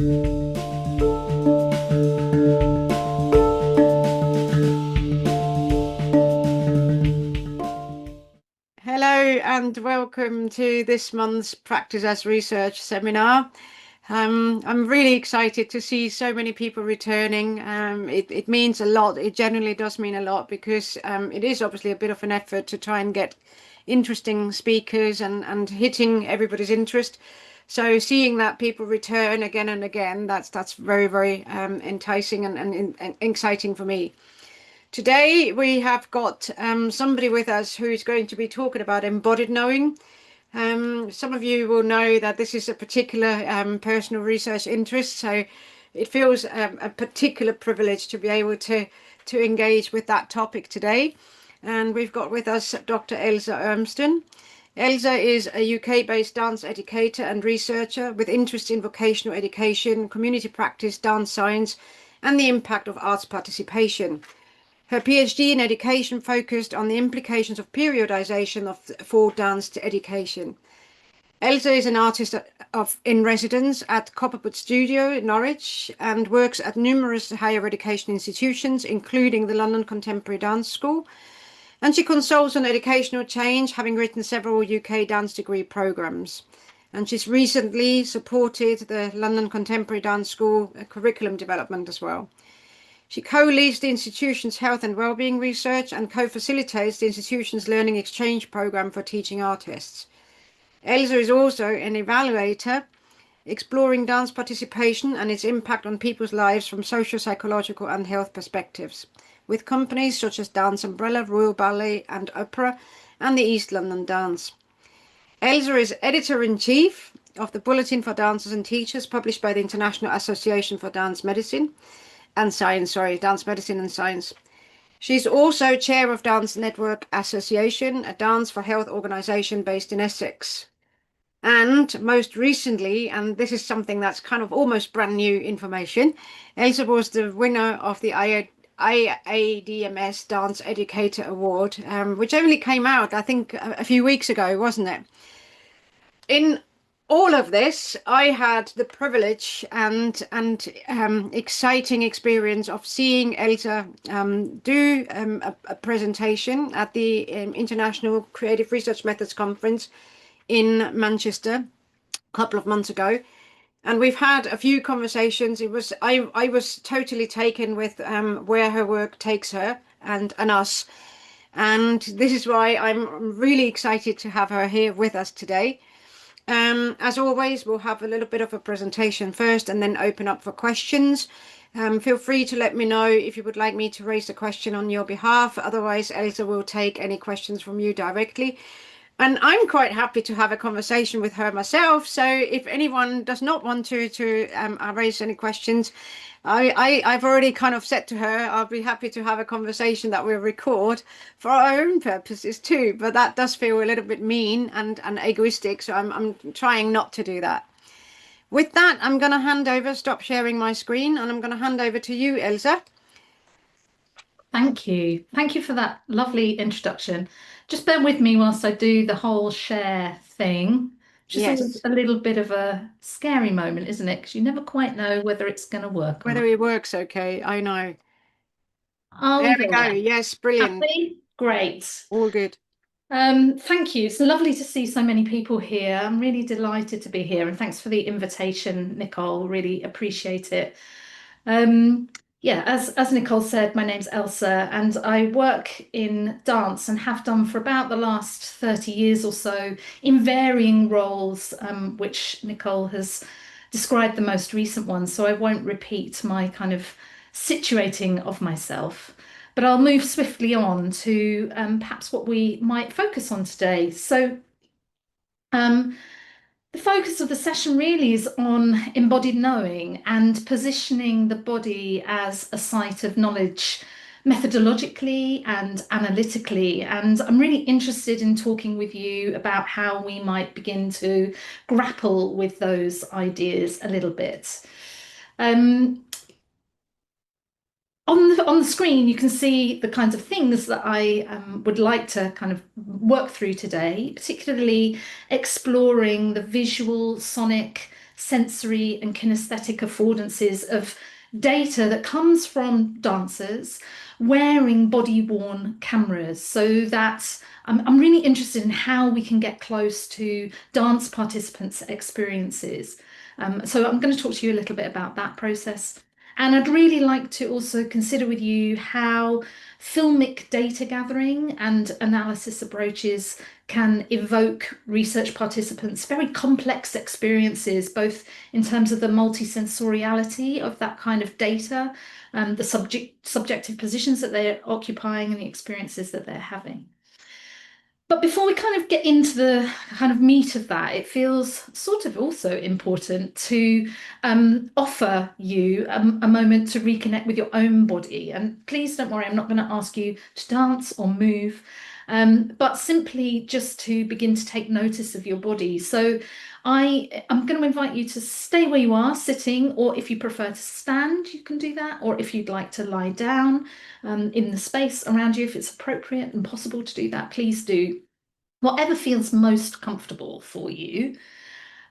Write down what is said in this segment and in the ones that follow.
Hello and welcome to this month's Practice as Research seminar. I'm really excited to see so many people returning. It means a lot. It genuinely does mean a lot because it is obviously a bit of an effort to try and get interesting speakers and hitting everybody's interest. So seeing that people return again and again, that's very, very enticing and exciting for me. Today we have got somebody with us who is going to be talking about embodied knowing. Some of you will know that this is a particular personal research interest, so it feels a particular privilege to be able to engage with that topic today. And we've got with us Dr. Elsa Urmston. Elsa is a UK-based dance educator and researcher with interest in vocational education, community practice, dance science, and the impact of arts participation. Her PhD in education focused on the implications of periodization for dance education. Elsa is an artist in residence at Copperwood Studio in Norwich and works at numerous higher education institutions, including the London Contemporary Dance School. And she consults on educational change, having written several UK dance degree programmes. And she's recently supported the London Contemporary Dance School curriculum development as well. She co-leads the institution's health and wellbeing research and co-facilitates the institution's learning exchange program for teaching artists. Elsa is also an evaluator, exploring dance participation and its impact on people's lives from social, psychological and health perspectives, with companies such as Dance Umbrella, Royal Ballet and Opera, and the East London Dance. Elsa is editor-in-chief of the Bulletin for Dancers and Teachers, published by the International Association for Dance Medicine and Science, Dance Medicine and Science. She's also chair of Dance Network Association, a dance for health organisation based in Essex. And most recently, and this is something that's kind of almost brand new information, Elsa was the winner of the IADMS Dance Educator Award, which only came out, I think, a few weeks ago, wasn't it? In all of this, I had the privilege and exciting experience of seeing Elsa do a presentation at the International Creative Research Methods Conference in Manchester a couple of months ago. And we've had a few conversations. I was totally taken with where her work takes her and us. And this is why I'm really excited to have her here with us today. As always, we'll have a little bit of a presentation first and then open up for questions. Feel free to let me know if you would like me to raise a question on your behalf. Otherwise, Elsa will take any questions from you directly. And I'm quite happy to have a conversation with her myself. So if anyone does not want to raise any questions, I've already kind of said to her, I'll be happy to have a conversation that we'll record for our own purposes too. But that does feel a little bit mean and egoistic. So I'm trying not to do that. With that, I'm going to stop sharing my screen, and I'm going to hand over to you, Elsa. Thank you. Thank you for that lovely introduction. Just bear with me whilst I do the whole share thing. Just a little bit of a scary moment, isn't it? Because you never quite know whether it's going to work. Whether it works okay, I know. Oh, there we go. Yes, brilliant. Happy? Great. All good. Thank you. It's lovely to see so many people here. I'm really delighted to be here, and thanks for the invitation, Nicole. Really appreciate it. Yeah, as Nicole said, my name's Elsa and I work in dance and have done for about the last 30 years or so in varying roles, which Nicole has described the most recent one. So I won't repeat my kind of situating of myself, but I'll move swiftly on to perhaps what we might focus on today. So the focus of the session really is on embodied knowing and positioning the body as a site of knowledge methodologically and analytically. And I'm really interested in talking with you about how we might begin to grapple with those ideas a little bit. On the screen, you can see the kinds of things that I would like to kind of work through today, particularly exploring the visual, sonic, sensory and kinesthetic affordances of data that comes from dancers wearing body-worn cameras, so that I'm really interested in how we can get close to dance participants' experiences. So I'm going to talk to you a little bit about that process. And I'd really like to also consider with you how filmic data gathering and analysis approaches can evoke research participants' very complex experiences, both in terms of the multi-sensoriality of that kind of data, the subjective positions that they're occupying and the experiences that they're having. But before we kind of get into the kind of meat of that, it feels sort of also important to offer you a moment to reconnect with your own body. And please don't worry, I'm not going to ask you to dance or move, but simply just to begin to take notice of your body. So I'm going to invite you to stay where you are sitting, or if you prefer to stand, you can do that. Or if you'd like to lie down in the space around you, if it's appropriate and possible to do that, please do. Whatever feels most comfortable for you.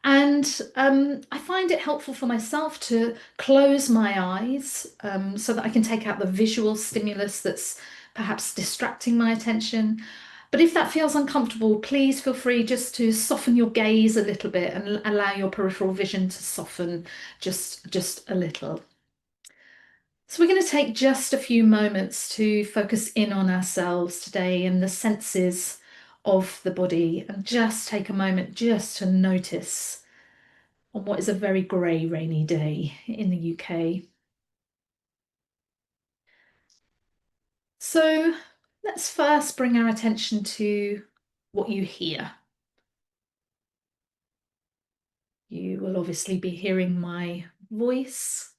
And I find it helpful for myself to close my eyes so that I can take out the visual stimulus that's perhaps distracting my attention. But if that feels uncomfortable, please feel free just to soften your gaze a little bit and allow your peripheral vision to soften just a little. So we're going to take just a few moments to focus in on ourselves today and the senses of the body, and just take a moment just to notice on what is a very grey, rainy day in the UK. So let's first bring our attention to what you hear. You will obviously be hearing my voice.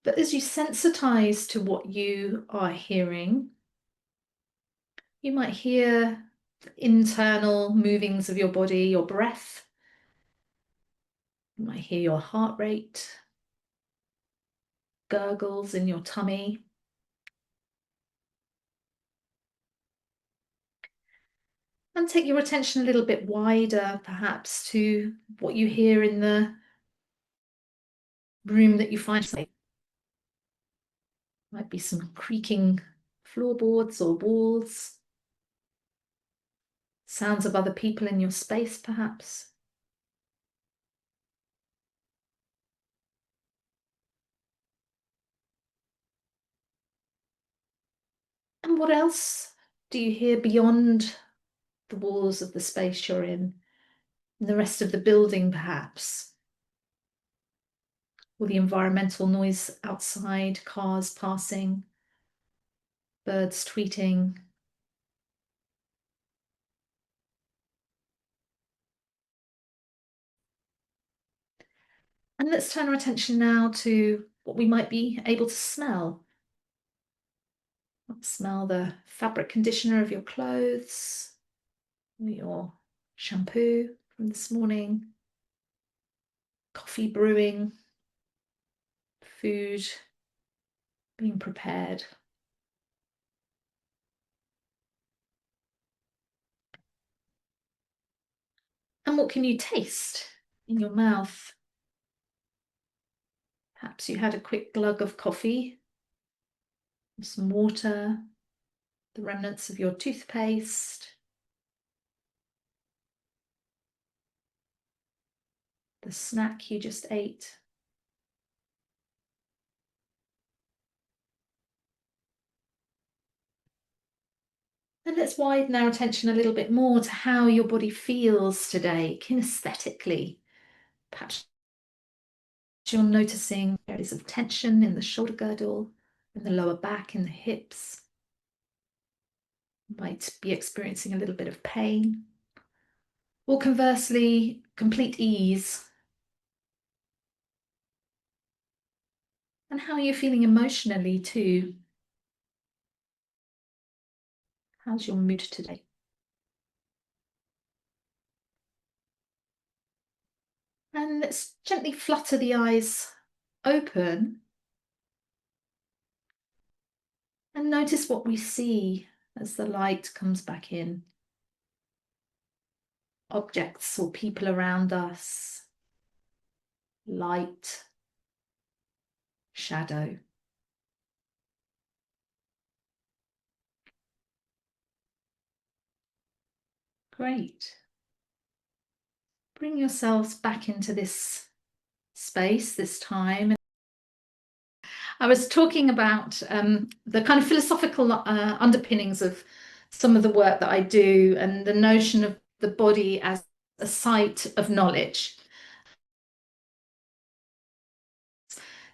But as you sensitize to what you are hearing, you might hear the internal movings of your body, your breath. You might hear your heart rate, gurgles in your tummy. And take your attention a little bit wider, perhaps, to what you hear in the room that you find. Might be some creaking floorboards or walls, sounds of other people in your space, perhaps. And what else do you hear beyond the walls of the space you're in the rest of the building, perhaps? Or the environmental noise outside, cars passing, birds tweeting. And let's turn our attention now to what we might be able to smell. Smell the fabric conditioner of your clothes, or your shampoo from this morning, coffee brewing, food being prepared. And what can you taste in your mouth? Perhaps you had a quick glug of coffee, some water, the remnants of your toothpaste, the snack you just ate. And let's widen our attention a little bit more to how your body feels today, kinesthetically. Perhaps you're noticing areas of tension in the shoulder girdle, in the lower back, in the hips. You might be experiencing a little bit of pain. Or conversely, complete ease. And how are you feeling emotionally too? How's your mood today? And let's gently flutter the eyes open and notice what we see as the light comes back in. objects or people around us, light, shadow. Great. Bring yourselves back into this space, this time. I was talking about the kind of philosophical underpinnings of some of the work that I do, and the notion of the body as a site of knowledge.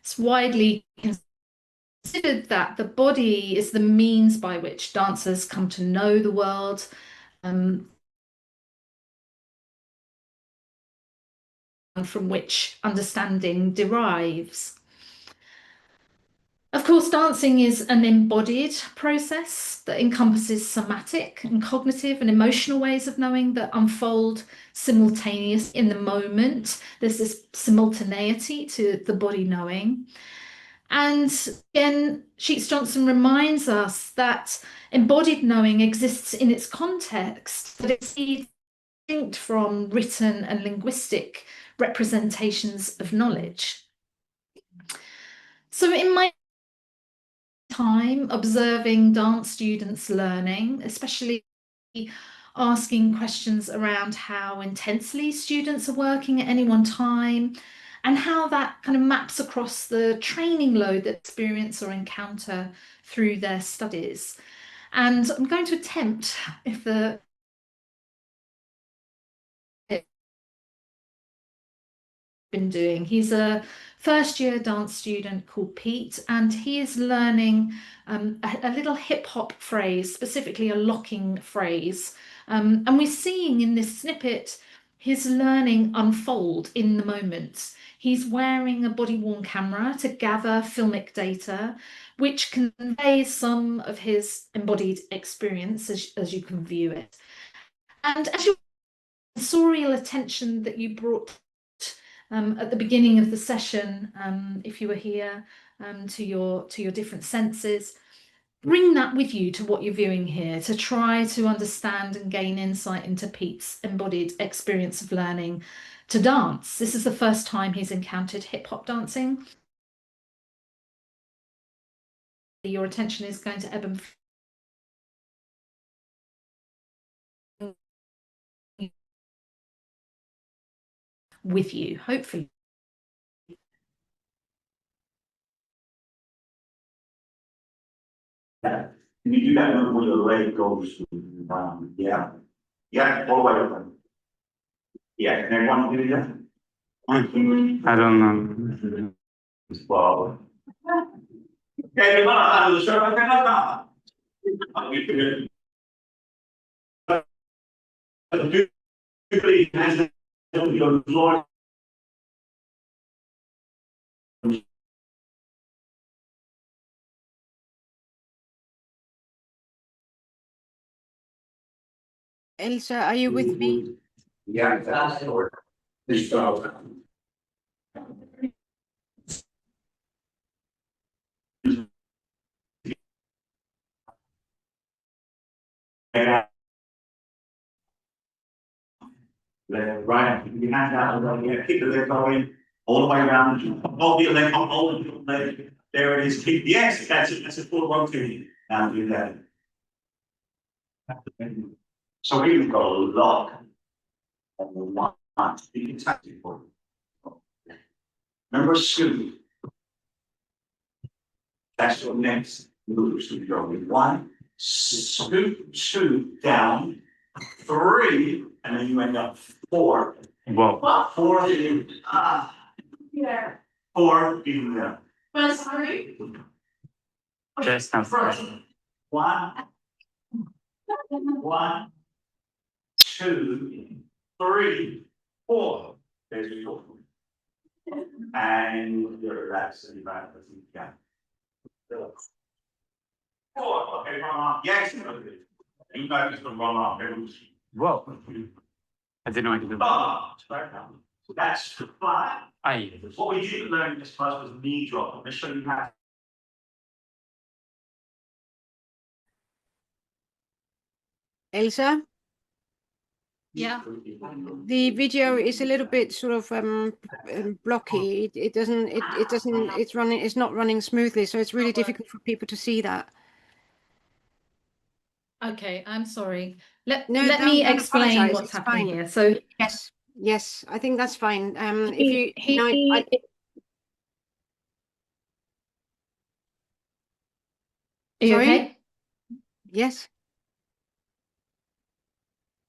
It's widely considered that the body is the means by which dancers come to know the world, from which understanding derives. Of course, dancing is an embodied process that encompasses somatic and cognitive and emotional ways of knowing that unfold simultaneously in the moment. There's this simultaneity to the body knowing. And again, Sheets-Johnstone reminds us that embodied knowing exists in its context, that it's distinct from written and linguistic representations of knowledge. So in my time observing dance students learning, especially asking questions around how intensely students are working at any one time, and how that kind of maps across the training load that experience or encounter through their studies. And I'm going to attempt, if the been doing. He's a first-year dance student called Pete, and he is learning a little hip-hop phrase, specifically a locking phrase. And we're seeing in this snippet his learning unfold in the moment. He's wearing a body-worn camera to gather filmic data, which conveys some of his embodied experience as you can view it. And as your sensorial attention that you brought at the beginning of the session, if you were here, to your different senses, bring that with you to what you're viewing here, to try to understand and gain insight into Pete's embodied experience of learning to dance. This is the first time he's encountered hip-hop dancing. Your attention is going to ebb and flow with you, hopefully. Yeah. Can you do that when your leg goes around? Yeah. Yeah, all the way up. Yeah, can everyone do that? I don't know. Well. Okay, gimana? Lu suruh pakai apa? Gitu. Elsa, are you with me? Yeah, that's the word. This right, you hand out the leg, keep the leg going all the way around. Hold your leg, hold your leg. There it is. Keep, yes, that's it. That's a full rotation. Now do that. So we've got a lock on the one. You can tap it for. Remember scoop. That's your next move. So you go with one, scoop down, 3, and then you end up 4. Wow. 4 in yeah. 4 in there. Just now. First. 1, 1, 2, 3, 4. There's your 4. And you're relaxing back as you can. 4. Okay, run off. Yes, you know it's going to run off. Wow. I didn't know I could do that. So that's the 5. Aye. What we didn't learn in this class was knee drop. I'm going to show you how. Elsa? Yeah. The video is a little bit sort of blocky. It doesn't. It's running. It's not running smoothly, so it's really difficult for people to see that. Okay, I'm sorry. Let No, me don't explain apologize. what's It's happening fine. here. So Yes, I think that's fine. If you, are you sorry? okay? Yes.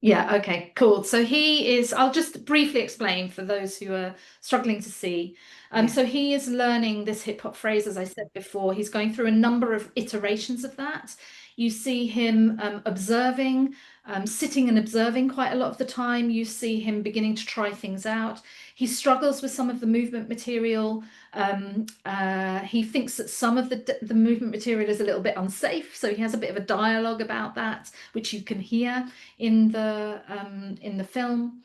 Yeah, okay, cool. So he is, I'll just briefly explain for those who are struggling to see. Yeah. So he is learning this hip hop phrase, as I said before. He's going through a number of iterations of that. You see him observing, sitting and observing quite a lot of the time. You see him beginning to try things out. He struggles with some of the movement material. He thinks that some of the movement material is a little bit unsafe, so he has a bit of a dialogue about that, which you can hear in the film.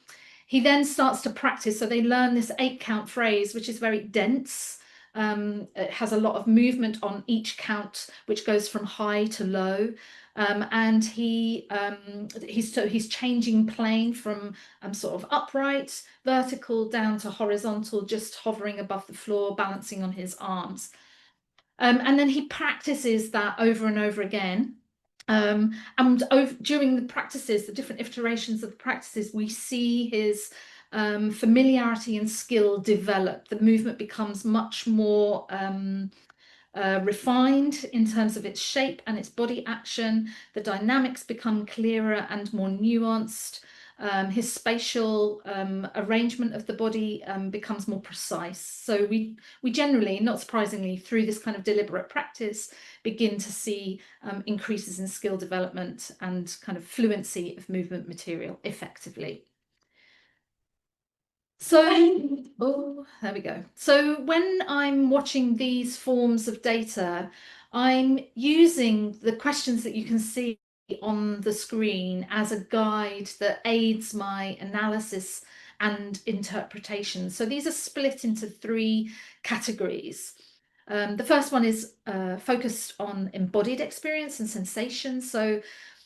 He then starts to practice, so they learn this 8-count phrase, which is very dense. It has a lot of movement on each count, which goes from high to low. And he's changing plane from sort of upright, vertical down to horizontal, just hovering above the floor, balancing on his arms. And then he practices that over and over again. During the practices, the different iterations of the practices, we see his familiarity and skill develop. The movement becomes much more refined in terms of its shape and its body action. The dynamics become clearer and more nuanced. His spatial arrangement of the body becomes more precise. So we generally, not surprisingly, through this kind of deliberate practice, begin to see increases in skill development and kind of fluency of movement material effectively. So, oh, there we go. So when I'm watching these forms of data, I'm using the questions that you can see on the screen as a guide that aids my analysis and interpretation. So these are split into 3 categories. The first one is focused on embodied experience and sensation. So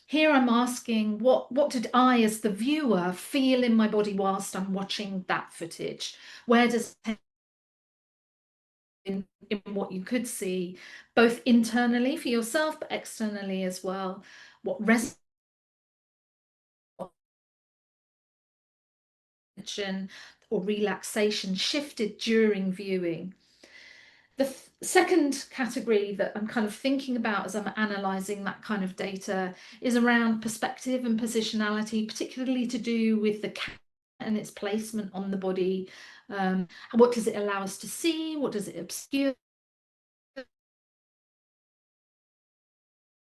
here I'm asking, what did I, as the viewer, feel in my body whilst I'm watching that footage? Where does in what you could see, both internally for yourself, but externally as well? What resonance or relaxation shifted during viewing? The second category that I'm kind of thinking about as I'm analysing that kind of data is around perspective and positionality, particularly to do with the camera and its placement on the body. What does it allow us to see? What does it obscure?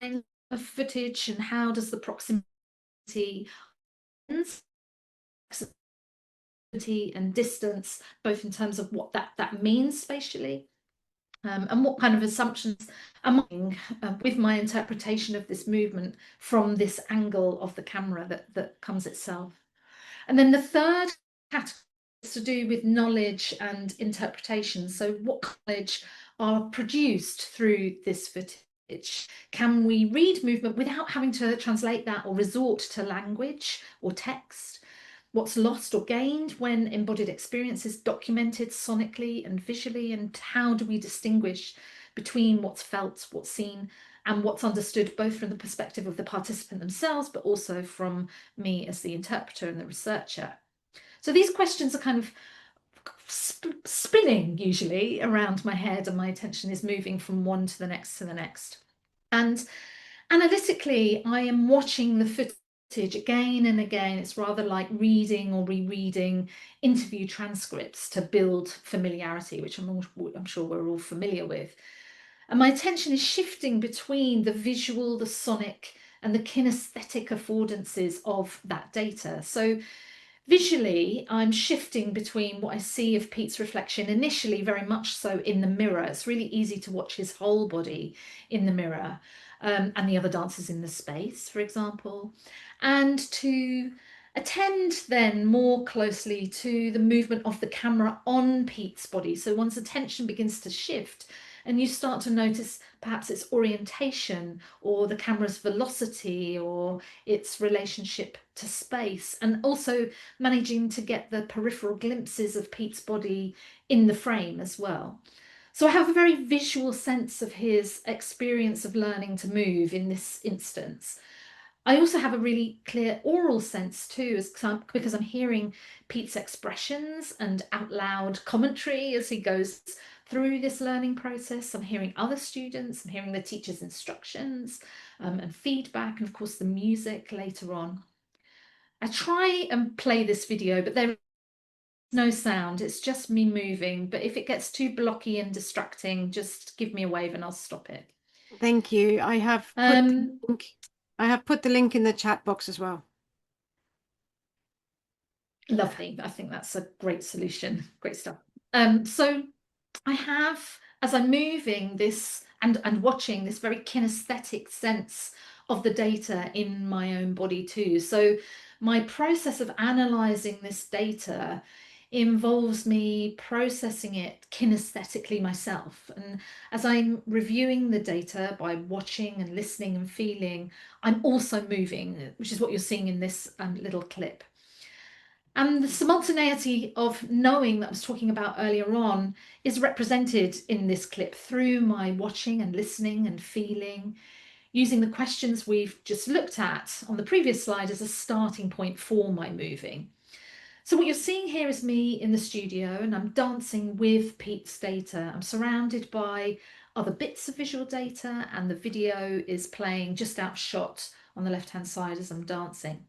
Of footage, and how does the proximity and distance, both in terms of what that means spatially, and what kind of assumptions am I with my interpretation of this movement from this angle of the camera that comes itself. And then the third category is to do with knowledge and interpretation. So what knowledge are produced through this footage? Can we read movement without having to translate that or resort to language or text? What's lost or gained when embodied experience is documented sonically and visually, and how do we distinguish between what's felt, what's seen, and what's understood, both from the perspective of the participant themselves, but also from me as the interpreter and the researcher? So these questions are kind of spinning usually around my head, and my attention is moving from one to the next to the next. And analytically, I am watching the footage again and again. It's rather like reading or rereading interview transcripts to build familiarity, which I'm sure we're all familiar with. And my attention is shifting between the visual, the sonic, and the kinesthetic affordances of that data. So visually, I'm shifting between what I see of Pete's reflection, initially very much so in the mirror. It's really easy to watch his whole body in the mirror, and the other dancers in the space, for example, and to attend then more closely to the movement of the camera on Pete's body. So one's attention begins to shift and you start to notice perhaps its orientation or the camera's velocity or its relationship to space, and also managing to get the peripheral glimpses of Pete's body in the frame as well. So I have a very visual sense of his experience of learning to move in this instance. I also have a really clear oral sense too, because I'm hearing Pete's expressions and out loud commentary as he goes through this learning process. I'm hearing other students, I'm hearing the teacher's instructions and feedback, and of course the music later on. I try and play this video, but there is no sound, it's just me moving. But if it gets too blocky and distracting, just give me a wave and I'll stop it. Thank you. I have put the link in the chat box as well. Lovely. I think that's a great solution. Great stuff. So I have, as I'm moving this and watching this very kinesthetic sense of the data in my own body too. So my process of analysing this data involves me processing it kinesthetically myself. And as I'm reviewing the data by watching and listening and feeling, I'm also moving, which is what you're seeing in this little clip. And the simultaneity of knowing that I was talking about earlier on is represented in this clip through my watching and listening and feeling, using the questions we've just looked at on the previous slide as a starting point for my moving. So what you're seeing here is me in the studio, and I'm dancing with Pete's data. I'm surrounded by other bits of visual data, and the video is playing just out shot on the left-hand side as I'm dancing.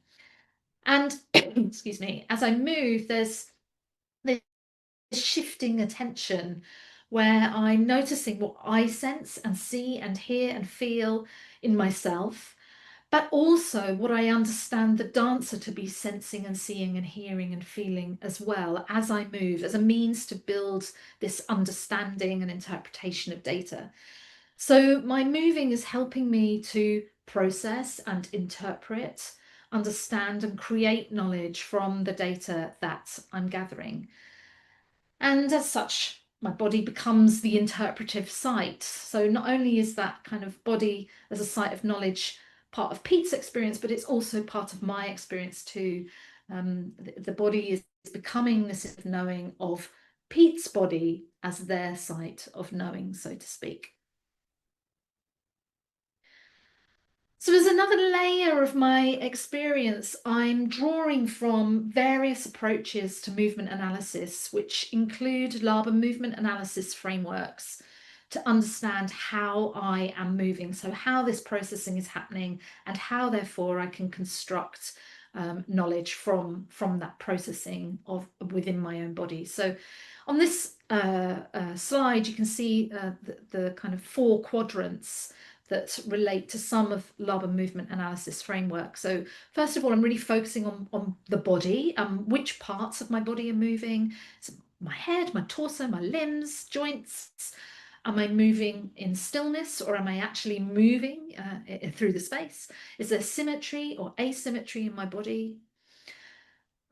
And excuse me, as I move, there's this shifting attention where I'm noticing what I sense and see and hear and feel in myself, but also what I understand the dancer to be sensing and seeing and hearing and feeling as well as I move, as a means to build this understanding and interpretation of data. So my moving is helping me to process and interpret, understand and create knowledge from the data that I'm gathering. And as such, my body becomes the interpretive site. So not only is that kind of body as a site of knowledge part of Pete's experience, but it's also part of my experience too. The body is becoming this knowing of Pete's body as their site of knowing, so to speak. So as another layer of my experience, I'm drawing from various approaches to movement analysis, which include Laban movement analysis frameworks to understand how I am moving, so how this processing is happening and how therefore I can construct knowledge from that processing of within my own body. So on this slide, you can see the kind of 4 quadrants that relate to some of Laban movement analysis framework. So first of all, I'm really focusing on the body, which parts of my body are moving. So my head, my torso, my limbs, joints. Am I moving in stillness, or am I actually moving through the space? Is there symmetry or asymmetry in my body?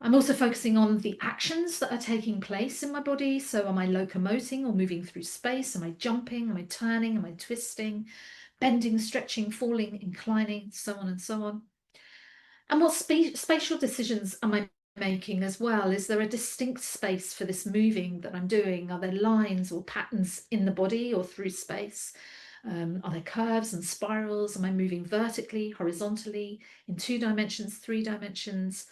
I'm also focusing on the actions that are taking place in my body. So am I locomoting or moving through space? Am I jumping? Am I turning? Am I twisting? Bending, stretching, falling, inclining, so on and so on. And what spatial decisions am I making as well? Is there a distinct space for this moving that I'm doing? Are there lines or patterns in the body or through space? Are there curves and spirals? Am I moving vertically, horizontally, in 2 dimensions, 3 dimensions?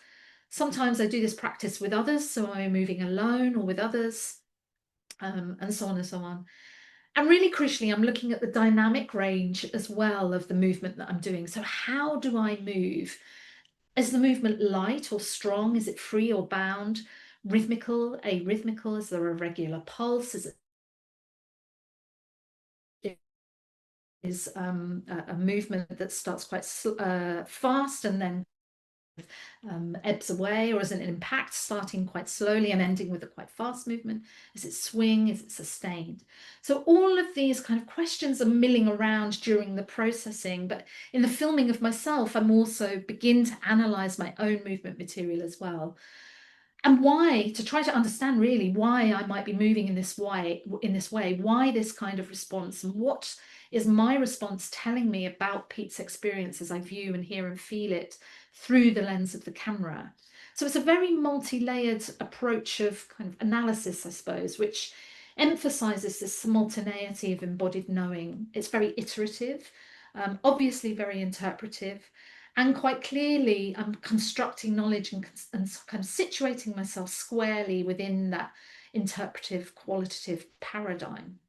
Sometimes I do this practice with others, so I'm moving alone or with others, and so on and so on. And really crucially, I'm looking at the dynamic range as well of the movement that I'm doing. So how do I move? Is the movement light or strong? Is it free or bound? Rhythmical, arrhythmical? Is there a regular pulse? Is it a movement that starts quite fast and then ebbs away, or is it an impact starting quite slowly and ending with a quite fast movement? Is it swing? Is it sustained? So all of these kind of questions are milling around during the processing, but in the filming of myself, I'm also begin to analyze my own movement material as well. and why, to try to understand really why I might be moving in this way, why this kind of response, and what is my response telling me about Pete's experience as I view and hear and feel it through the lens of the camera. So it's a very multi-layered approach of kind of analysis, I suppose, which emphasizes this simultaneity of embodied knowing. It's very iterative, obviously very interpretive, and quite clearly I'm constructing knowledge and kind of situating myself squarely within that interpretive qualitative paradigm.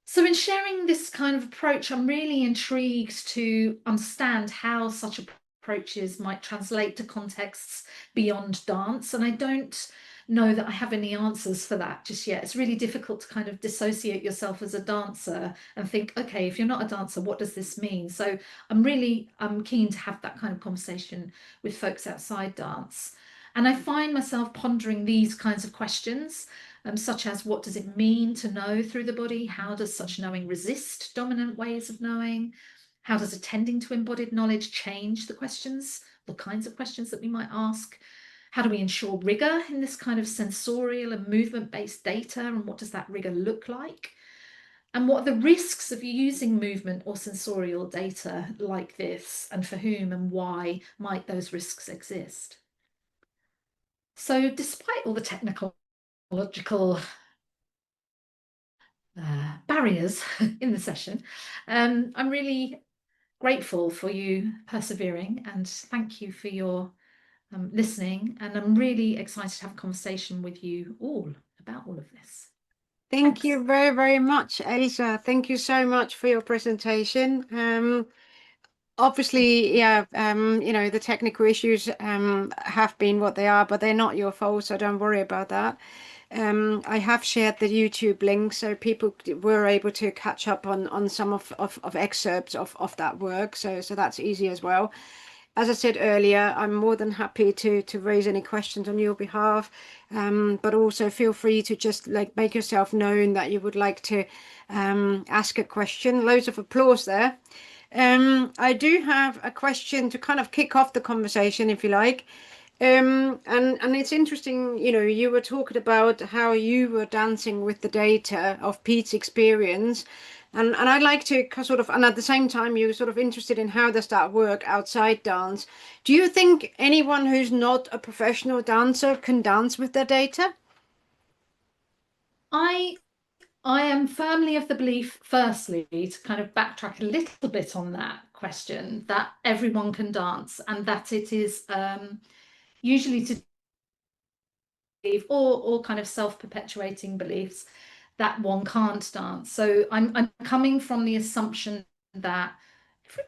So in sharing this kind of approach, I'm really intrigued to understand how such approaches might translate to contexts beyond dance. And I don't know that I have any answers for that just yet. It's really difficult to kind of dissociate yourself as a dancer and think, okay, if you're not a dancer, what does this mean? So I'm keen to have that kind of conversation with folks outside dance. And I find myself pondering these kinds of questions, such as what does it mean to know through the body? How does such knowing resist dominant ways of knowing? How does attending to embodied knowledge change the kinds of questions that we might ask? How do we ensure rigor in this kind of sensorial and movement-based data? And what does that rigor look like? And what are the risks of using movement or sensorial data like this, and for whom and why might those risks exist? So despite all the technological barriers in the session, I'm really grateful for you persevering, and thank you for your listening, and I'm really excited to have a conversation with you all about all of this. Thank you very, very much, Elsa. Thank you so much for your presentation. Obviously, yeah, the technical issues have been what they are, but they're not your fault, so don't worry about that. I have shared the YouTube link, so people were able to catch up on some of excerpts of that work, so that's easy as well. As I said earlier, I'm more than happy to raise any questions on your behalf, but also feel free to just make yourself known that you would like to ask a question. Loads of applause there. I do have a question to kind of kick off the conversation, if you like. And it's interesting, you were talking about how you were dancing with the data of Pete's experience. And I'd like to sort of, and at the same time, you're sort of interested in how does that work outside dance. Do you think anyone who's not a professional dancer can dance with their data? I am firmly of the belief, firstly, to kind of backtrack a little bit on that question, that everyone can dance, and that it is usually to believe or kind of self-perpetuating beliefs that one can't dance. So I'm coming from the assumption that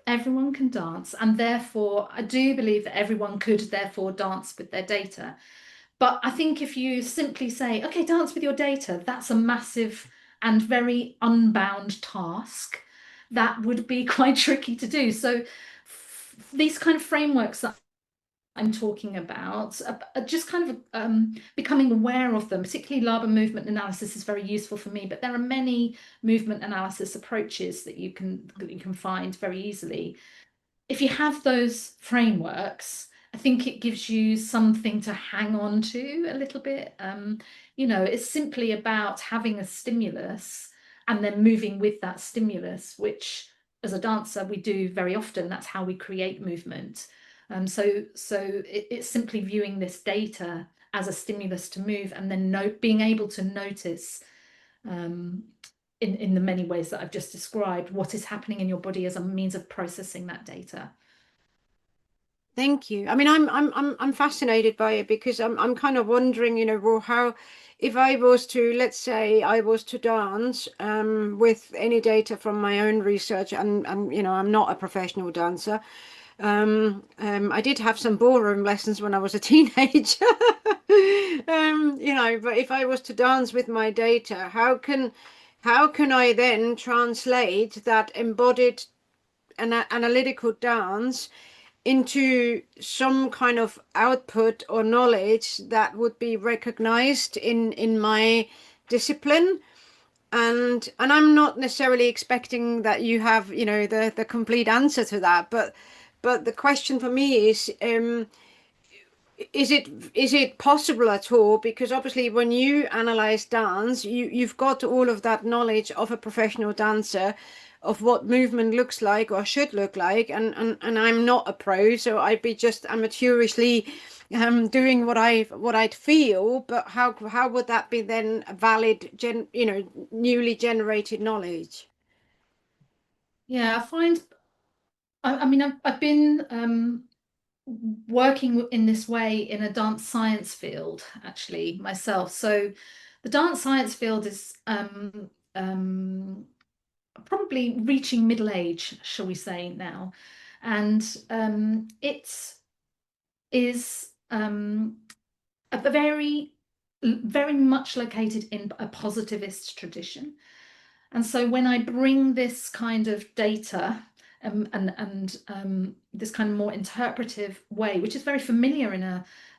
everyone can dance, and therefore I do believe that everyone could therefore dance with their data. But I think if you simply say, okay, dance with your data, that's a massive and very unbound task that would be quite tricky to do. So these kind of frameworks that I'm talking about are just kind of becoming aware of them. Particularly Laban movement analysis is very useful for me, but there are many movement analysis approaches that you can find very easily. If you have those frameworks, I think it gives you something to hang on to a little bit. It's simply about having a stimulus and then moving with that stimulus, which as a dancer we do very often. That's how we create movement. So it's simply viewing this data as a stimulus to move, and then being able to notice in the many ways that I've just described what is happening in your body as a means of processing that data. Thank you. I mean, I'm fascinated by it because I'm kind of wondering, well, how, if I was to, let's say I was to dance with any data from my own research, and I'm not a professional dancer. I did have some ballroom lessons when I was a teenager. But if I was to dance with my data, how can I then translate that embodied analytical dance into some kind of output or knowledge that would be recognized in my discipline? And I'm not necessarily expecting that you have, the complete answer to that, but the question for me is, is it possible at all? Because obviously when you analyze dance, you've got all of that knowledge of a professional dancer, of what movement looks like or should look like, and I'm not a pro, so I'd be just amateurishly doing what I'd feel. But how would that be then a valid newly generated knowledge? Yeah, I mean, I've been working in this way in a dance science field actually myself. So the dance science field is probably reaching middle age, shall we say now, and it is a very much located in a positivist tradition. And so when I bring this kind of data and this kind of more interpretive way, which is very familiar in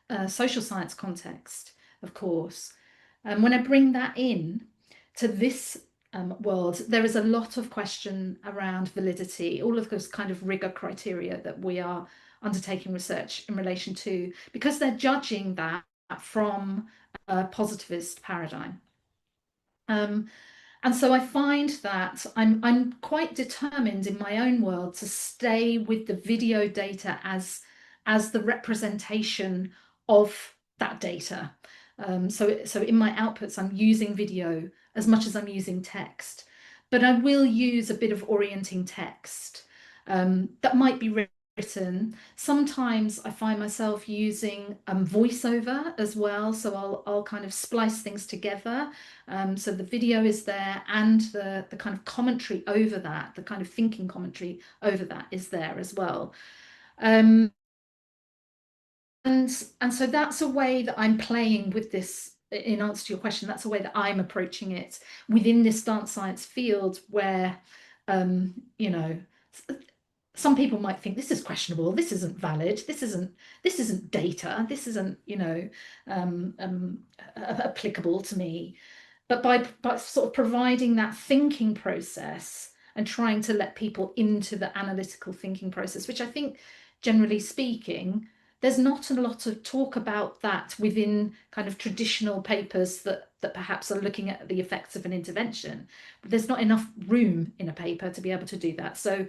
a social science context, of course, when I bring that in to this world, there is a lot of question around validity, all of those kind of rigor criteria that we are undertaking research in relation to, because they're judging that from a positivist paradigm. And so I find that I'm quite determined in my own world to stay with the video data as the representation of that data. So in my outputs, I'm using video as much as I'm using text, but I will use a bit of orienting text that might be written. Sometimes I find myself using voiceover as well, so I'll kind of splice things together. So the video is there, and the kind of commentary over that, the kind of thinking commentary over that is there as well. And so that's a way that I'm playing with this. In answer to your question, that's a way that I'm approaching it within this dance science field, where you know, some people might think this is questionable, this isn't valid, this isn't data, this isn't, you know, applicable to me. But by sort of providing that thinking process and trying to let people into the analytical thinking process, which I think, generally speaking, there's not a lot of talk about that within kind of traditional papers that perhaps are looking at the effects of an intervention. But there's not enough room in a paper to be able to do that. So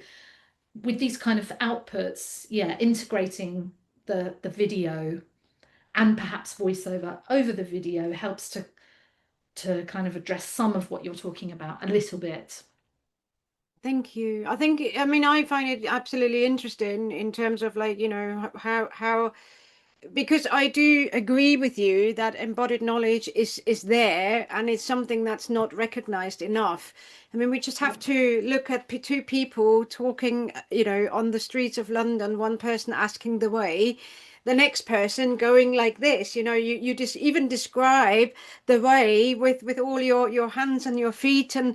with these kind of outputs, yeah, integrating the video and perhaps voiceover over the video helps to kind of address some of what you're talking about a little bit. Thank you. I mean, I find it absolutely interesting in terms of, like, you know, how because I do agree with you that embodied knowledge is there, and it's something that's not recognized enough. I mean, we just have to look at two people talking, you know, on the streets of London, one person asking the way, the next person going like this, you know, you just even describe the way with all your hands and your feet and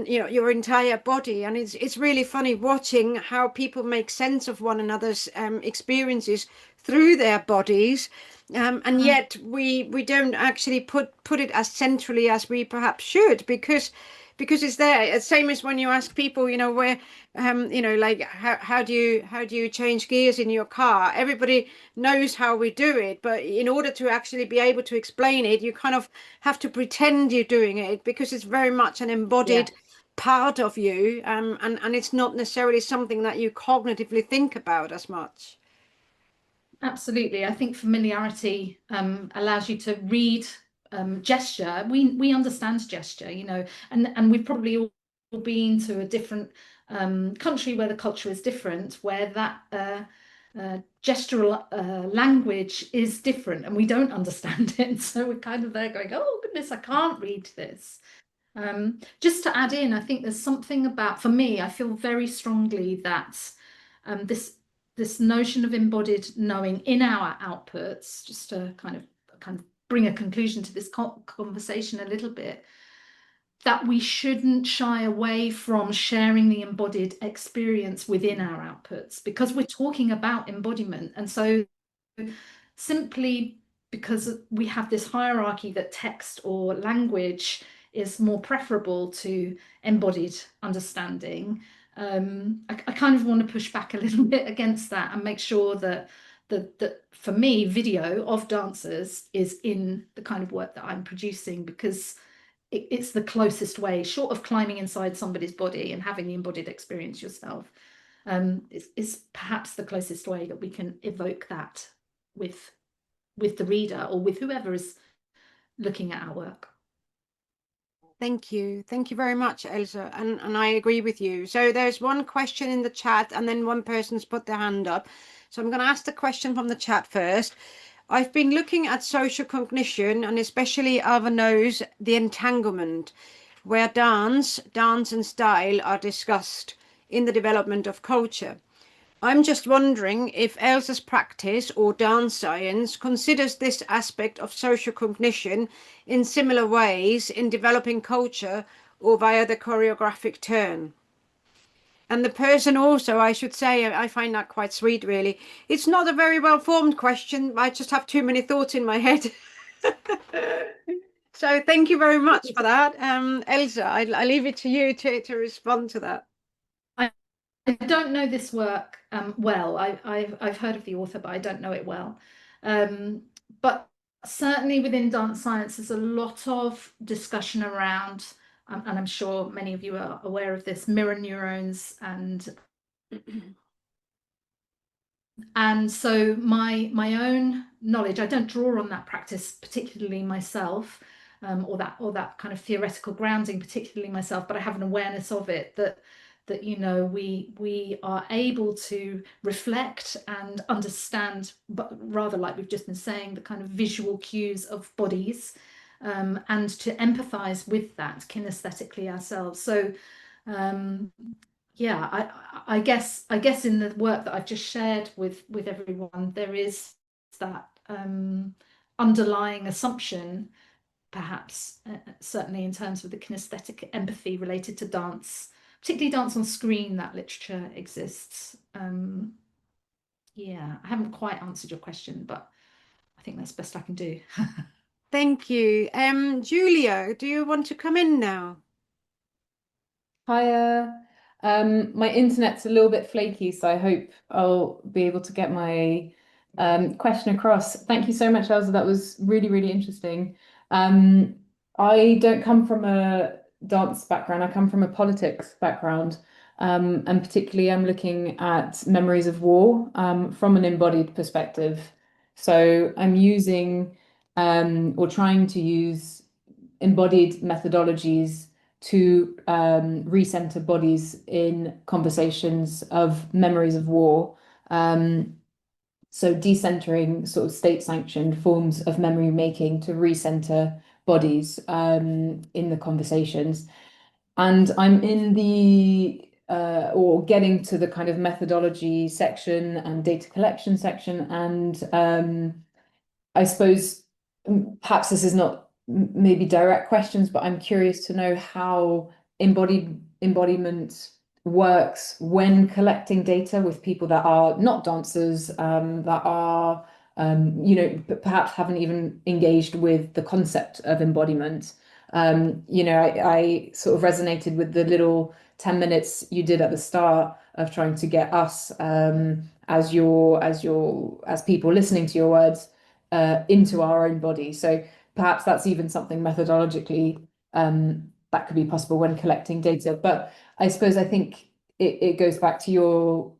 you know, your entire body. And it's really funny watching how people make sense of one another's experiences through their bodies, and yet we don't actually put it as centrally as we perhaps should, because it's there. It's same as when you ask people, you know, where you know, like how do you change gears in your car? Everybody knows how we do it, but in order to actually be able to explain it, you kind of have to pretend you're doing it, because it's very much an embodied part of you, and it's not necessarily something that you cognitively think about as much. Absolutely. I think familiarity allows you to read gesture. We understand gesture, you know, and we've probably all been to a different country where the culture is different, where that gestural language is different, and we don't understand it. So we're kind of there going, oh goodness, I can't read this. Just to add in, I think there's something about, for me, I feel very strongly that this notion of embodied knowing in our outputs, just to kind of bring a conclusion to this conversation a little bit, that we shouldn't shy away from sharing the embodied experience within our outputs, because we're talking about embodiment. And so simply because we have this hierarchy that text or language is more preferable to embodied understanding, I kind of want to push back a little bit against that and make sure that that for me, video of dancers is in the kind of work that I'm producing, because it's the closest way, short of climbing inside somebody's body and having the embodied experience yourself, is perhaps the closest way that we can evoke that with the reader or with whoever is looking at our work. Thank you very much, Elsa, and I agree with you. So there's one question in the chat, and then one person's put their hand up, so I'm going to ask the question from the chat first. I've been looking at social cognition, and especially Alva knows the entanglement, where dance and style are discussed in the development of culture. I'm just wondering if Elsa's practice or dance science considers this aspect of social cognition in similar ways in developing culture or via the choreographic turn. And the person also, I should say, I find that quite sweet, really. It's not a very well-formed question. I just have too many thoughts in my head. So thank you very much for that. Elsa, I leave it to you to respond to that. I don't know this work well. I've heard of the author, but I don't know it well. But certainly within dance science, there's a lot of discussion around, and I'm sure many of you are aware of this, mirror neurons, and so my own knowledge, I don't draw on that practice particularly myself, or that kind of theoretical grounding particularly myself, but I have an awareness of it, that you know, we are able to reflect and understand, but rather, like we've just been saying, the kind of visual cues of bodies, and to empathize with that kinesthetically ourselves. So yeah, I guess in the work that I've just shared with everyone, there is that underlying assumption, perhaps, certainly in terms of the kinesthetic empathy related to dance, particularly dance on screen, that literature exists. Yeah, I haven't quite answered your question, but I think that's best I can do. Thank you. Julia, do you want to come in now? Hiya. My internet's a little bit flaky, so I hope I'll be able to get my question across. Thank you so much, Elsa. That was really, really interesting. I don't come from a dance background. I come from a politics background. And particularly I'm looking at memories of war from an embodied perspective. So I'm using or trying to use embodied methodologies to recenter bodies in conversations of memories of war. So decentering sort of state-sanctioned forms of memory making to recenter bodies in the conversations. And I'm in the or getting to the kind of methodology section and data collection section, and I suppose perhaps this is not maybe direct questions, but I'm curious to know how embodiment works when collecting data with people that are not dancers, that are, you know, perhaps haven't even engaged with the concept of embodiment. You know, I sort of resonated with the little 10 minutes you did at the start of trying to get us as people listening to your words into our own body. So perhaps that's even something methodologically that could be possible when collecting data. But I suppose I think it goes back to your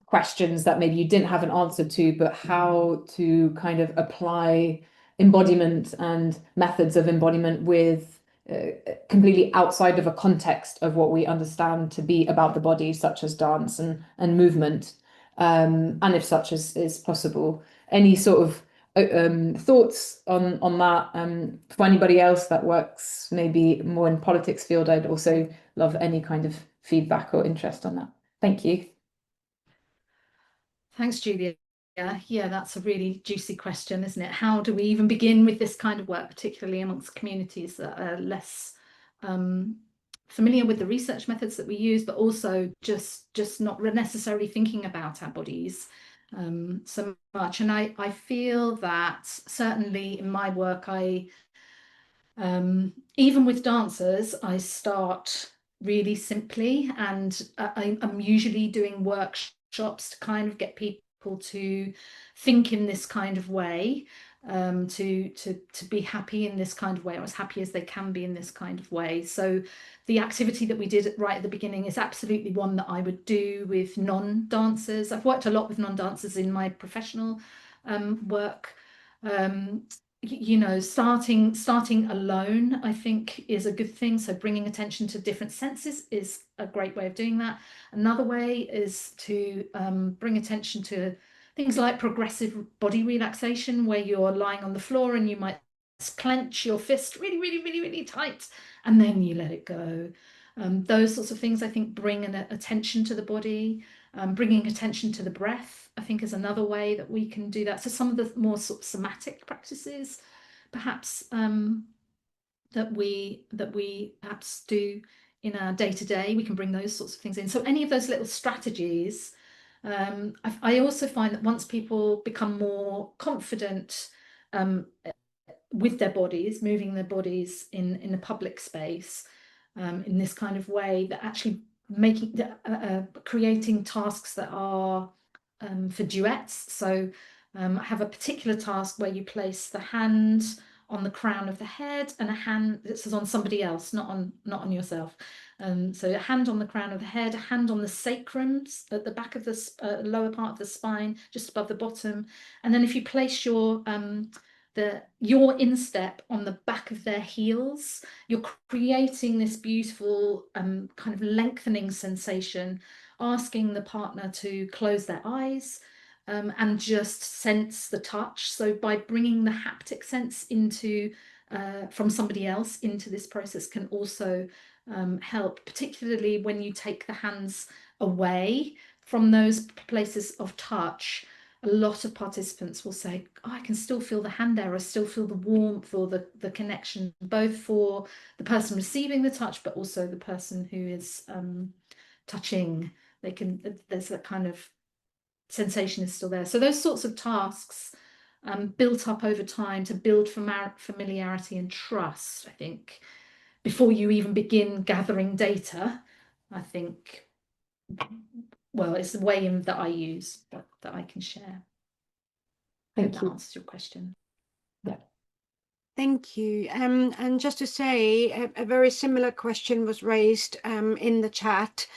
questions that maybe you didn't have an answer to, but how to kind of apply embodiment and methods of embodiment with completely outside of a context of what we understand to be about the body, such as dance and movement, and if such is possible. Any sort of thoughts on that for anybody else that works maybe more in politics field? I'd also love any kind of feedback or interest on that. Thank you. Thanks, Julia. Yeah, that's a really juicy question, isn't it? How do we even begin with this kind of work, particularly amongst communities that are less familiar with the research methods that we use, but also just not necessarily thinking about our bodies so much. And I feel that certainly in my work, even with dancers, I start really simply, and I'm usually doing workshops to kind of get people to think in this kind of way, to be happy in this kind of way, or as happy as they can be in this kind of way. So the activity that we did right at the beginning is absolutely one that I would do with non-dancers. I've worked a lot with non-dancers in my professional work. You know, starting alone, I think, is a good thing. So bringing attention to different senses is a great way of doing that. Another way is to bring attention to things like progressive body relaxation, where you're lying on the floor and you might clench your fist really, really, really, really tight, and then you let it go. Those sorts of things, I think, bring an attention to the body. Bringing attention to the breath, I think, is another way that we can do that. So some of the more sort of somatic practices, perhaps, that we perhaps do in our day-to-day, we can bring those sorts of things in. So any of those little strategies. I also find that once people become more confident with their bodies, moving their bodies in a public space, in this kind of way, that actually creating tasks that are for duets. So I have a particular task where you place the hand on the crown of the head and a hand that is on somebody else, not on yourself. So a hand on the crown of the head, a hand on the sacrums at the back of the lower part of the spine, just above the bottom. And then if you place your instep on the back of their heels, you're creating this beautiful kind of lengthening sensation, asking the partner to close their eyes and just sense the touch. So by bringing the haptic sense into from somebody else into this process can also help, particularly when you take the hands away from those places of touch. A lot of participants will say, oh, I can still feel the hand there, I still feel the warmth or the connection, both for the person receiving the touch, but also the person who is touching. There's that kind of sensation is still there. So those sorts of tasks built up over time to build familiarity and trust, I think, before you even begin gathering data, I think, well, it's the way that I use that I can share. Thank That you. answers your question. Yeah. Thank you. And just to say, a very similar question was raised in the chat.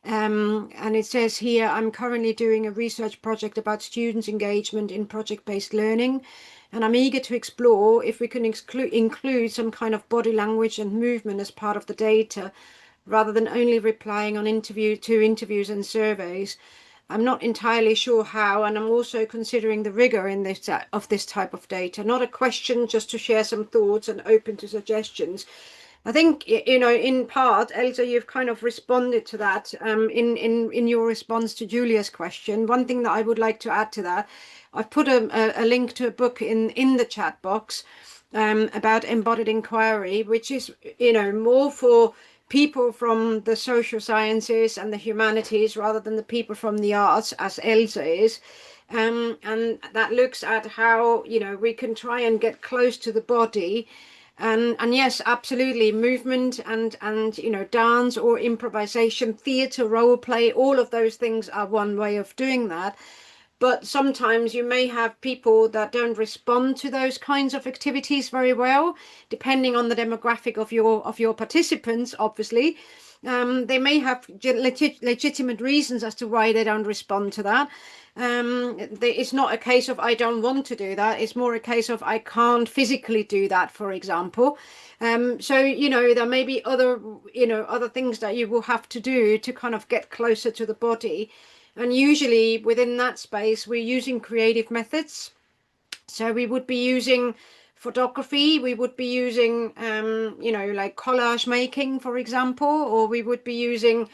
And it says here, I'm currently doing a research project about students' engagement in project-based learning. And I'm eager to explore if we can include some kind of body language and movement as part of the data, rather than only replying on interviews and surveys. I'm not entirely sure how, and I'm also considering the rigor in this type of data. Not a question, just to share some thoughts and open to suggestions. I think, you know, in part, Elsa, you've kind of responded to that in your response to Julia's question. One thing that I would like to add to that, I've put a link to a book in the chat box about embodied inquiry, which is, you know, more for people from the social sciences and the humanities rather than the people from the arts, as Elsa is. And that looks at how, you know, we can try and get close to the body. And yes, absolutely, movement and you know, dance or improvisation, theatre, role play, all of those things are one way of doing that. But sometimes you may have people that don't respond to those kinds of activities very well, depending on the demographic of your participants, obviously. They may have legitimate reasons as to why they don't respond to that. It's not a case of I don't want to do that. It's more a case of I can't physically do that, for example. So, you know, there may be other things that you will have to do to kind of get closer to the body. And usually within that space, we're using creative methods. So we would be using photography, we would be using, you know, like collage making, for example, or we would be using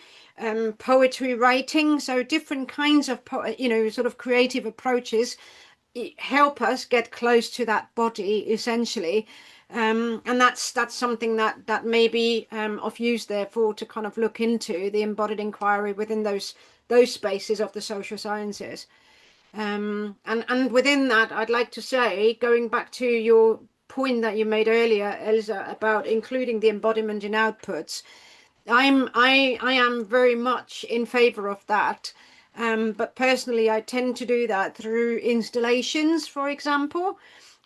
poetry writing. So different kinds of, you know, sort of creative approaches help us get close to that body, essentially. And that's something that may be of use, therefore, to kind of look into the embodied inquiry within those spaces of the social sciences. And within that, I'd like to say, going back to your point that you made earlier, Elsa, about including the embodiment in outputs, I am very much in favor of that. But personally, I tend to do that through installations, for example,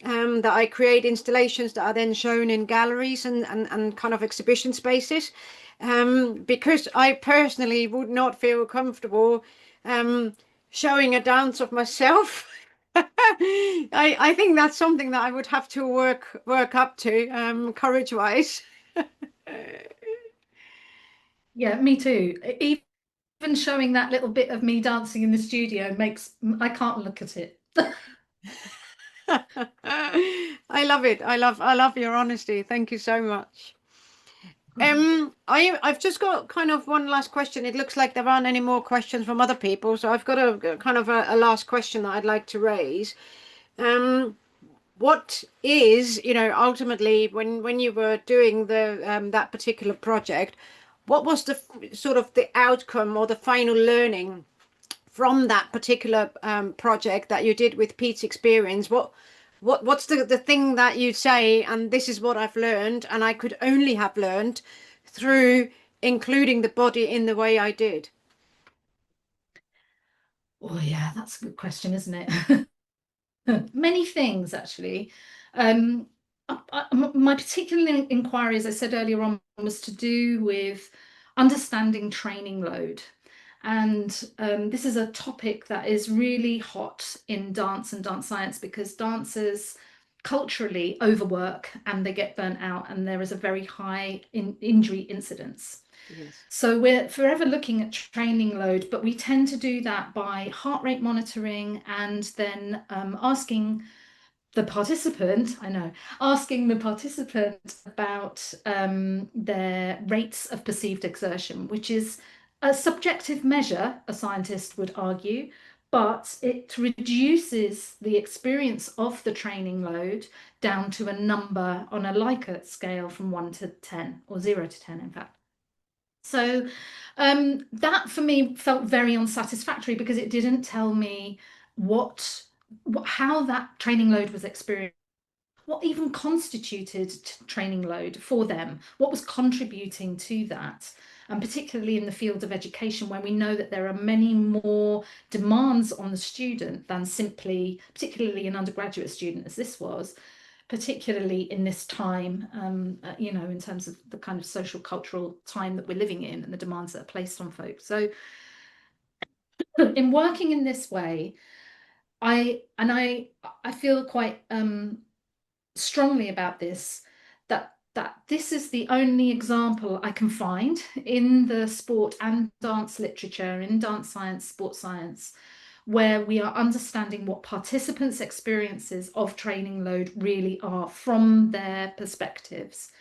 that I create installations that are then shown in galleries and kind of exhibition spaces, because I personally would not feel comfortable showing a dance of myself. I think that's something that I would have to work up to, courage-wise. Yeah, me too. Even showing that little bit of me dancing in the studio I can't look at it. I love it. I love your honesty. Thank you so much. I've just got kind of one last question. It looks like there aren't any more questions from other people, so I've got a kind of a last question that I'd like to raise. What is, ultimately when you were doing the that particular project, what was the sort of the outcome or the final learning from that particular project that you did with Pete's experience? What's the thing that you say, and this is what I've learned, and I could only have learned through including the body in the way I did? Oh yeah, that's a good question, isn't it? Many things, actually. My particular inquiry, as I said earlier on, was to do with understanding training load. And this is a topic that is really hot in dance and dance science, because dancers culturally overwork and they get burnt out, and there is a very high injury incidence. Yes. So we're forever looking at training load, but we tend to do that by heart rate monitoring and then asking the participant about their rates of perceived exertion, which is a subjective measure, a scientist would argue, but it reduces the experience of the training load down to a number on a Likert scale from 1 to 10, or 0 to 10, in fact. So that for me felt very unsatisfactory, because it didn't tell me how that training load was experienced, what even constituted training load for them, what was contributing to that. And particularly in the field of education, where we know that there are many more demands on the student than simply, particularly an undergraduate student as this was, particularly in this time, in terms of the kind of social cultural time that we're living in and the demands that are placed on folks. So in working in this way, I feel quite strongly about this, that this is the only example I can find in the sport and dance literature, in dance science, sports science, where we are understanding what participants' experiences of training load really are from their perspectives,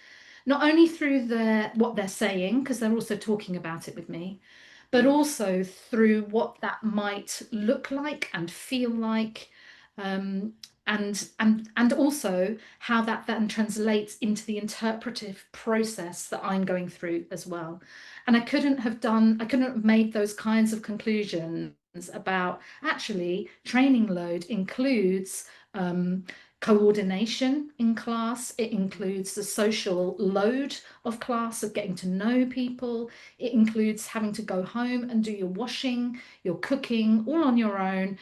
not only through what they're saying, because they're also talking about it with me, but also through what that might look like and feel like, and also how that then translates into the interpretive process that I'm going through as well. And I couldn't have made those kinds of conclusions about actually training load includes coordination in class, it includes the social load of class, of getting to know people, it includes having to go home and do your washing, your cooking, all on your own,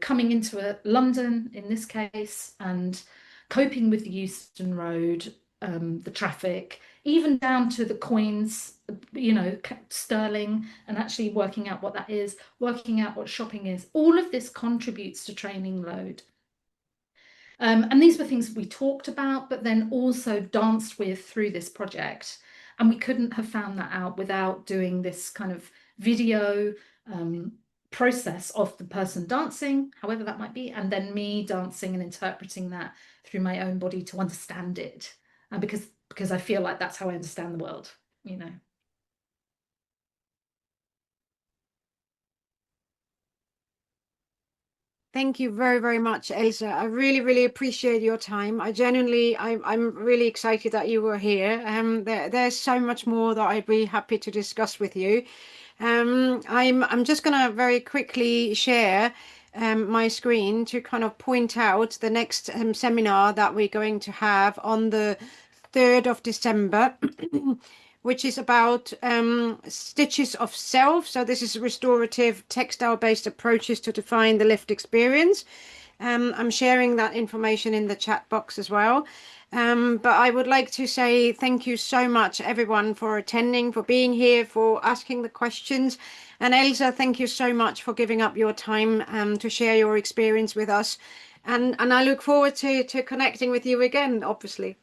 coming into London in this case, and coping with the Euston Road, the traffic, even down to the coins, sterling, and actually working out what that is, working out what shopping is. All of this contributes to training load. And these were things we talked about, but then also danced with through this project. And we couldn't have found that out without doing this kind of video process of the person dancing, however that might be, and then me dancing and interpreting that through my own body to understand it. And because I feel like that's how I understand the world, Thank you very, very much, Elsa. I really, really appreciate your time. I'm really excited that you were here. There's so much more that I'd be happy to discuss with you. I'm just going to very quickly share my screen to kind of point out the next seminar that we're going to have on the 3rd of December, which is about stitches of self. So this is restorative textile-based approaches to define the lived experience. I'm sharing that information in the chat box as well. But I would like to say thank you so much, everyone, for attending, for being here, for asking the questions. And Elsa, thank you so much for giving up your time to share your experience with us. And I look forward to connecting with you again, obviously.